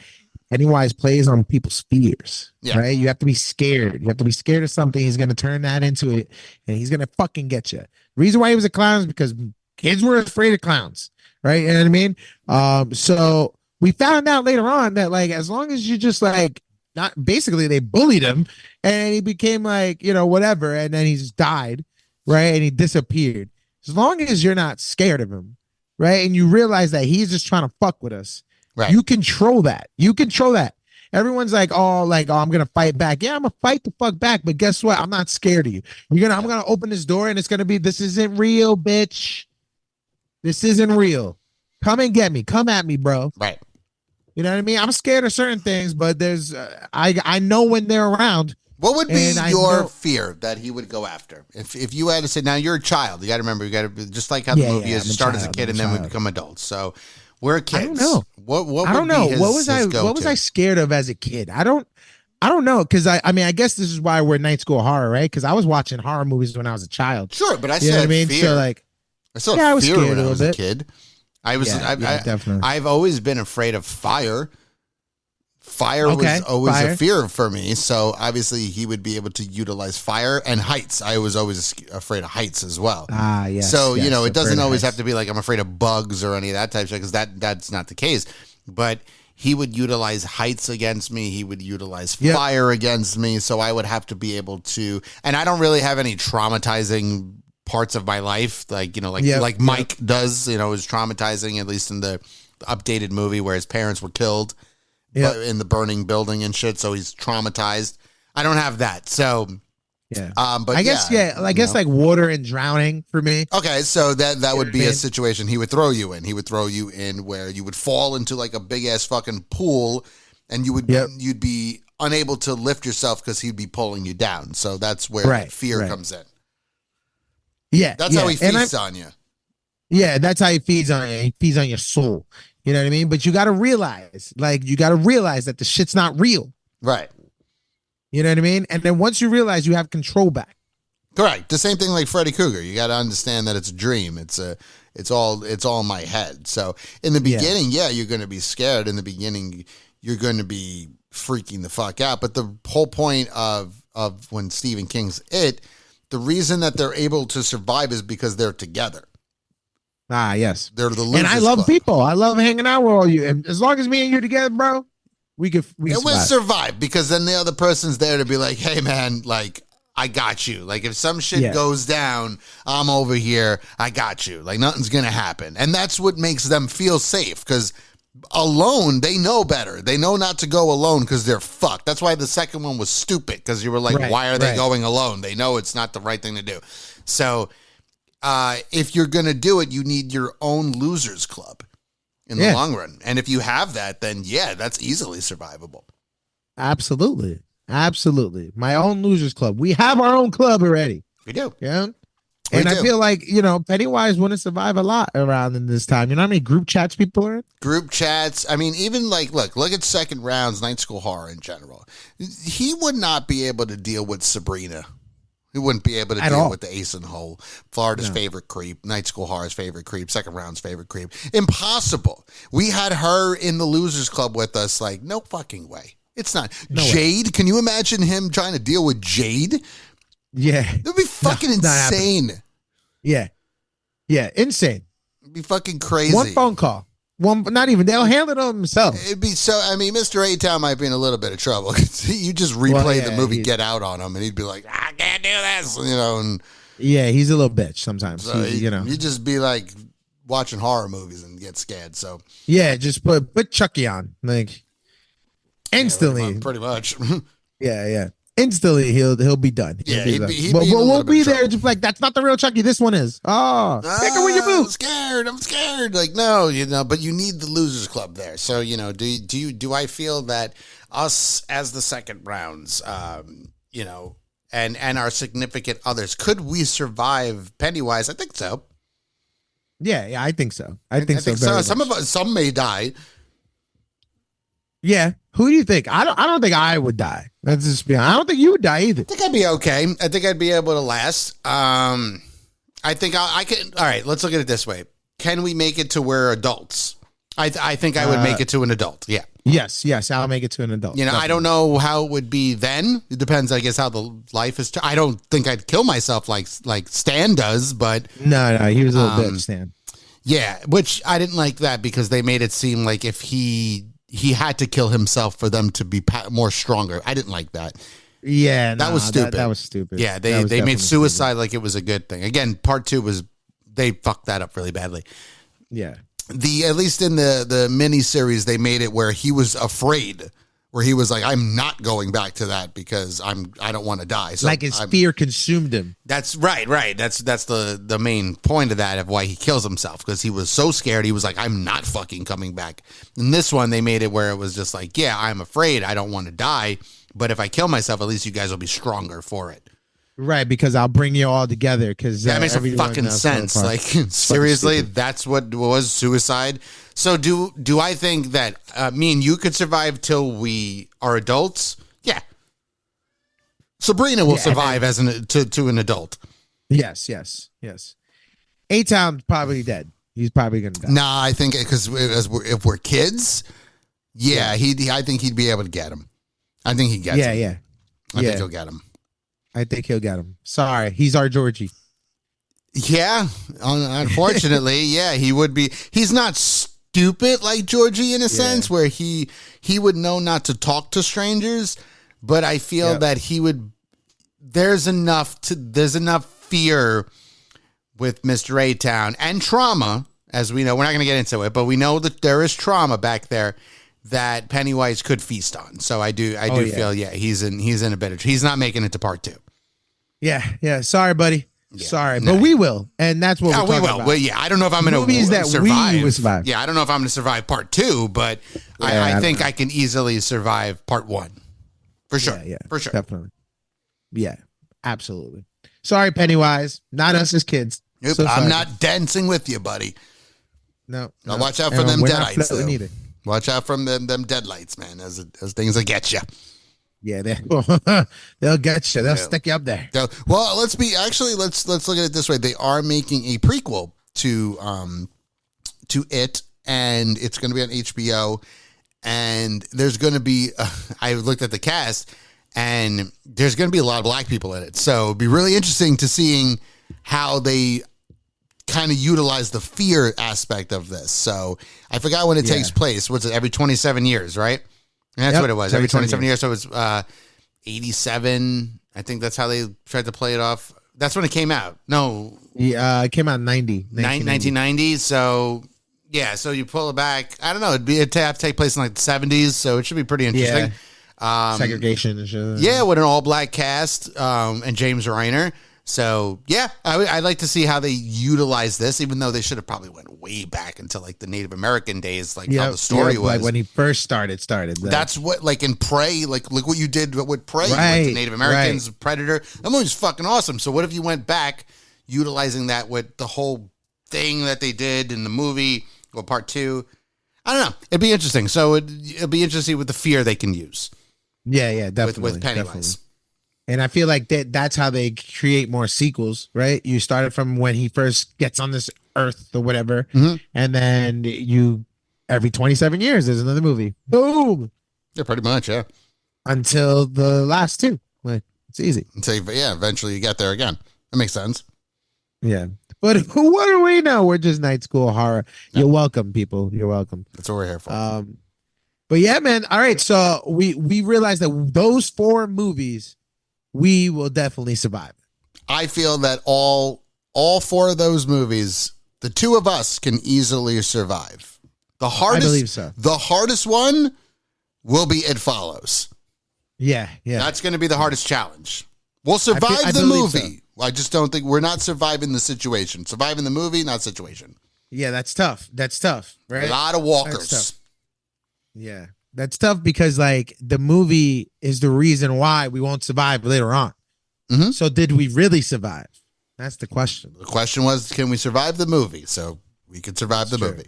Pennywise plays on people's fears, right? You have to be scared. You have to be scared of something. He's going to turn that into it, and he's going to fucking get you. The reason why he was a clown is because kids were afraid of clowns, right? You know what I mean? So we found out later on that, like, as long as you just, like, not basically they bullied him and he became like, whatever, and then he just died, right? And he disappeared. As long as you're not scared of him, right? And you realize that he's just trying to fuck with us. Right. You control that. Everyone's like, I'm gonna fight back. Yeah, I'm gonna fight the fuck back, but guess what? I'm not scared of you. I'm gonna open this door and it's gonna be, this isn't real, bitch. This isn't real. Come and get me. Come at me, bro. Right. You know what I mean? I'm scared of certain things, but there's I know when they're around. What would be And your fear that he would go after? If you had to say, now you're a child, you got to remember, you got to be just like how the movie is. You start as a kid and then we become adults. So we're kids. I don't know. What I don't would know. be his, What was I scared of as a kid? I don't know, because I mean, I guess this is why we're night school horror, right? Because I was watching horror movies when I was a child. Sure, but I You still know what I had mean? fear. So like, I still yeah, I had was fear scared when a I little was a bit. kid. I was. Definitely. I've always been afraid of fire. Fire was always a fear for me. So obviously he would be able to utilize fire and heights. I was always afraid of heights as well. Yes. So, yes, it doesn't afraid of always heights. have to be like I'm afraid of bugs or any of that type of shit, because that's not the case. But he would utilize heights against me. He would utilize fire against me. So I would have to be able to, and I don't really have any traumatizing parts of my life. Like, like Mike does, is traumatizing, at least in the updated movie where his parents were killed in the burning building and shit. So he's traumatized. I don't have that. So Yeah. But I guess I guess like water and drowning for me. Okay, so that would be what I a mean? situation he would throw you in. He would throw you in where you would fall into like a big ass fucking pool, and you'd be unable to lift yourself because he'd be pulling you down. So that's where that fear comes in. Yeah, That's how he feasts on you. Yeah, that's how he feeds on you. He feeds on your soul. You know what I mean? But you got to realize that the shit's not real. Right. You know what I mean? And then once you realize you have control back. Correct. The same thing like Freddy Krueger. You got to understand that it's a dream. It's all in my head. So in the beginning, you're going to be scared. In the beginning, you're going to be freaking the fuck out. But the whole point of when Stephen King's It, the reason that they're able to survive is because they're together. Ah, yes. They're the losers and I love club. people. I love hanging out with all you. And as long as me and you together, bro, we will survive because then the other person's there to be like, hey man, like I got you. Like if some shit goes down, I'm over here. I got you. Like nothing's gonna happen, and that's what makes them feel safe. Because alone, they know better. They know not to go alone because they're fucked. That's why the second one was stupid. Because you were like, why are they going alone? They know it's not the right thing to do. So if you're gonna do it, you need your own losers club. In the long run. And if you have that, then that's easily survivable. Absolutely. My own losers club. We have our own club already. We do. Yeah. And I feel like, Pennywise wouldn't survive a lot around in this time. You know how many group chats people are in? Group chats. I mean, even like, look at Second Round's Night School Horror in general. He would not be able to deal with Sabrina. He wouldn't be able to deal with the ace in the hole. Florida's favorite creep. Night School Horror's favorite creep. Second Round's favorite creep. Impossible. We had her in the Losers Club with us. Like, no fucking way. It's not. No Jade, way. Can you imagine him trying to deal with Jade? Yeah. It would be fucking insane. Yeah. Yeah, insane. It'd be fucking crazy. One phone call. Not even. They'll handle it themselves. It'd be so. I mean, Mr. A-Town might be in a little bit of trouble. You just replay the movie Get Out on him, and he'd be like, "I can't do this," And he's a little bitch sometimes. So you just be like watching horror movies and get scared. So just put Chucky on, like instantly. Pretty much. Yeah. Instantly, he'll be done. We'll be there. Just like that's not the real Chucky. This one is. Oh, pick her with your boot. I'm scared. Like no, but you need the Losers Club there. So do I feel that us as the second rounds, and our significant others, could we survive Pennywise? I think so. Yeah, I think so. I think so. Some may die. Yeah. Who do you think? I don't think I would die. Let's just be honest. I don't think you would die either. I think I'd be okay. I think I'd be able to last. I think I can. All right, let's look at it this way. Can we make it to where adults? I think I would make it to an adult. Yeah. Yes, I'll make it to an adult. Definitely. I don't know how it would be then. It depends, I guess, how the life is. I don't think I'd kill myself like Stan does, but no, he was a little bitch, Stan. Yeah, which I didn't like that because they made it seem like if he had to kill himself for them to be more stronger. I didn't like that. Yeah, that was stupid. That was stupid. Yeah, they made suicide like it was a good thing. Again, part 2 they fucked that up really badly. Yeah. At least in the mini series, they made it where he was afraid, where he was like, "I'm not going back to that because I don't want to die." So like his fear consumed him. That's right. That's the main point of that, of why he kills himself, because he was so scared. He was like, "I'm not fucking coming back." In this one, they made it where it was just like, "Yeah, I'm afraid. I don't want to die, but if I kill myself, at least you guys will be stronger for it." Right, because I'll bring you all together. Because that makes a fucking sense. Like seriously, that's what was suicide. So do I think that me and you could survive till we are adults? Yeah. Sabrina will survive as to an adult. Yes. A-Town's probably dead. He's probably gonna die. Nah, I think because if we're kids, I think he'd be able to get him. I think he'd get him. Yeah. I think he'll get him. I think he'll get him. Sorry, he's our Georgie. Yeah, unfortunately, he would be. He's not stupid like Georgie in a sense, where he would know not to talk to strangers, but I feel that he would. There's enough fear with Mr. A-Town and trauma, as we know. We're not going to get into it, but we know that there is trauma back there that Pennywise could feast on. So I do feel he's in a better. He's not making it to part 2. Yeah. Sorry, buddy. Yeah, Sorry, nah. but we will, and that's what Yeah, we're we talking will. about. Well, yeah, I don't know if I'm going Movies to that survive. we would survive. Yeah, I don't know if I'm going to survive part 2, but I think I can easily survive part 1. For sure. Yeah, For sure. definitely. Yeah, absolutely. Sorry, Pennywise, not us as kids. Nope, So I'm sorry. not dancing with you, buddy. No. Now watch out for And them we're not deadites, floating though. either. Watch out from them deadlights, man. Those things that get you. Yeah, they'll get you. They'll stick you up there. Well, let's look at it this way. They are making a prequel to it, and it's going to be on HBO. And there's going to be, I looked at the cast, and there's going to be a lot of black people in it. So it'd be really interesting to seeing how they kind of utilize the fear aspect of this. So I forgot when it takes place. What's it? Every 27 years, right? And that's what it was. Every 27 years. So it was 87. I think that's how they tried to play it off. That's when it came out. No. It came out in 1990. So, yeah. So you pull it back. I don't know. It'd have to take place in like the 70s. So it should be pretty interesting. Segregation and shit. Yeah, with an all-black cast and James Reiner. So, yeah, I'd like to see how they utilize this, even though they should have probably went way back into like the Native American days, like how the story was. Like when he first started. That's what, like in Prey, like look what you did with Prey with the Native Americans, Predator. That movie's fucking awesome. So what if you went back utilizing that with the whole thing that they did in the movie or part 2? I don't know. It'd be interesting. So it'd be interesting with the fear they can use. Yeah, definitely. With Pennywise. Definitely. And I feel like that's how they create more sequels, right? You started from when he first gets on this earth or whatever, and then every 27 years there's another movie. Boom. Yeah, pretty much, yeah. Until the last 2. Like, it's easy. Until, eventually you get there again. That makes sense. Yeah. But what do we know? We're just night school horror. You're welcome, people. You're welcome. That's what we're here for. But yeah, man. All right. So we realized that those 4 movies, we will definitely survive. I feel that all 4 of those movies, the 2 of us can easily survive. The hardest, I believe so. The hardest one will be It Follows. Yeah. That's going to be the hardest challenge. We'll survive the movie. So. I just don't think we're not surviving the situation. Surviving the movie, not situation. Yeah, that's tough. Right? A lot of walkers. Yeah. That's tough because like the movie is the reason why we won't survive later on. Mm-hmm. So did we really survive? That's the question. The question was, can we survive the movie? So we could survive the movie.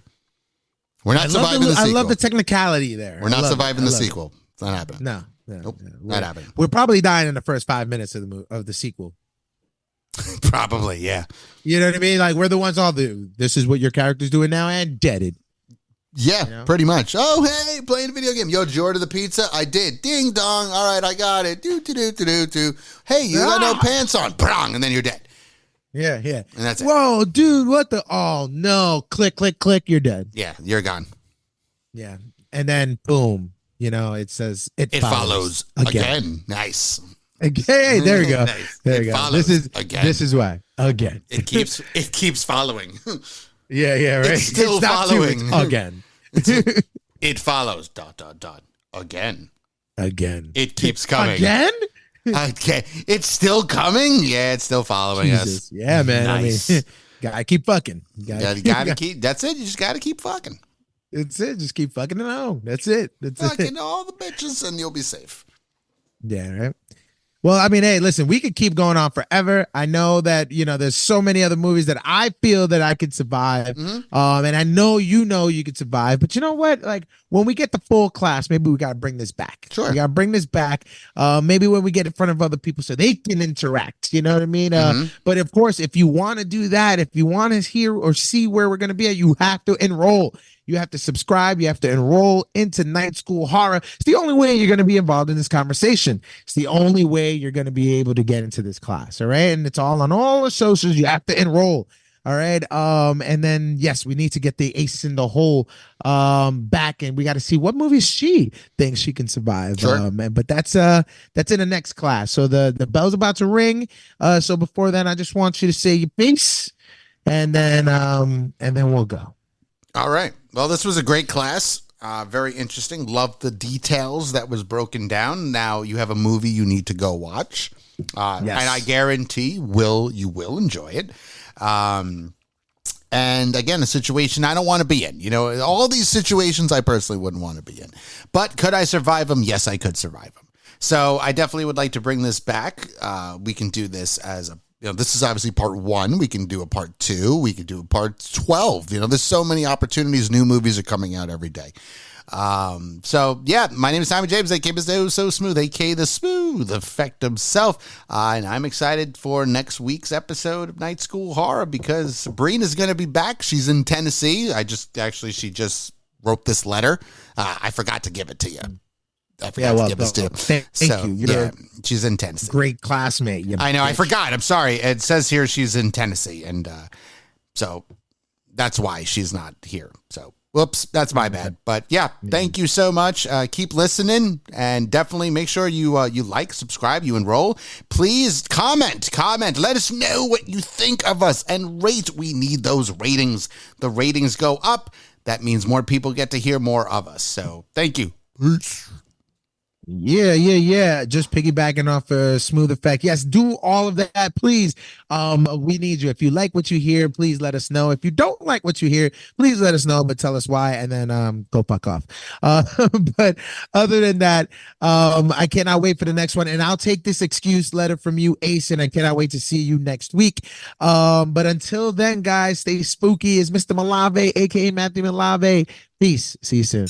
We're not surviving the sequel. I love the technicality there. We're not surviving the sequel. It's not happening. No. Nope. Not happening. We're probably dying in the first 5 minutes of the sequel. Probably, yeah. You know what I mean? Like we're the ones this is what your character's doing now and deaded. Yeah, pretty much. Oh, hey, playing a video game. Yo, did you order the pizza? I did. Ding dong. All right, I got it. Do. Hey, you got no pants on. Brong, and then you're dead. Yeah. And that's it. Whoa, dude, what the? Oh, no. Click, you're dead. Yeah, you're gone. Yeah. And then, boom, it says, it follows again. Nice. Hey, there we go. Nice. There we go. This is why. Again. It keeps following. Yeah, right. It's still following again. It follows. ... Again. It keeps coming. Again? Okay. It's still coming? Yeah, it's still following us. Yeah, man. Nice. I mean, gotta keep fucking. Gotta keep. That's it. You just gotta keep fucking. That's it. Just keep fucking it on. That's it. Fucking all the bitches and you'll be safe. Yeah, right. Well, I mean, hey, listen, we could keep going on forever. I know that, there's so many other movies that I feel that I could survive. Mm-hmm. And I know you could survive. But you know what? Like, when we get the full class, maybe we got to bring this back. Sure. We got to bring this back. Maybe when we get in front of other people so they can interact. You know what I mean? But of course, if you want to do that, if you want to hear or see where we're going to be at, you have to enroll. You have to subscribe. You have to enroll into Night School Horror. It's the only way you're going to be involved in this conversation. It's the only way you're going to be able to get into this class. All right. And it's all on all the socials. You have to enroll. All right. And then, yes, we need to get the ace in the hole back. And we got to see what movies she thinks she can survive. Sure. But that's in the next class. So the bell's about to ring. So before then, I just want you to say your piece and then we'll go. All right. Well, this was a great class. Very interesting. Love the details that was broken down. Now you have a movie you need to go watch. And I guarantee you will enjoy it. And again, a situation I don't want to be in. You know, all these situations I personally wouldn't want to be in. But could I survive them? Yes, I could survive them. So I definitely would like to bring this back. We can do this as a, you know, this is obviously part 1. We can do a part 2. We could do a part 12. You know, there's so many opportunities. New movies are coming out every day. So yeah, my name is Simon James, aka Mr. So Smooth, aka the Smooth Effect himself. And I'm excited for next week's episode of Night School Horror because Sabrina is going to be back. She's in Tennessee. She just wrote this letter. I forgot to give it to you. Thank you. She's in Tennessee. Great classmate. I know. Bitch. I forgot. I'm sorry. It says here she's in Tennessee, and so that's why she's not here. So, whoops, that's my bad. But yeah, thank you so much. Keep listening, and definitely make sure you like, subscribe, you enroll. Please comment. Let us know what you think of us, and rate. We need those ratings. The ratings go up. That means more people get to hear more of us. So, thank you. Peace. Yeah. Just piggybacking off Smooth Effect. Yes, do all of that, please. We need you. If you like what you hear, please let us know. If you don't like what you hear, please let us know, but tell us why, and then go fuck off. But other than that, I cannot wait for the next one, and I'll take this excuse letter from you, Ace, and I cannot wait to see you next week. But until then, guys, stay spooky. It's Mr. Malave, aka Matthew Malave. Peace. See you soon.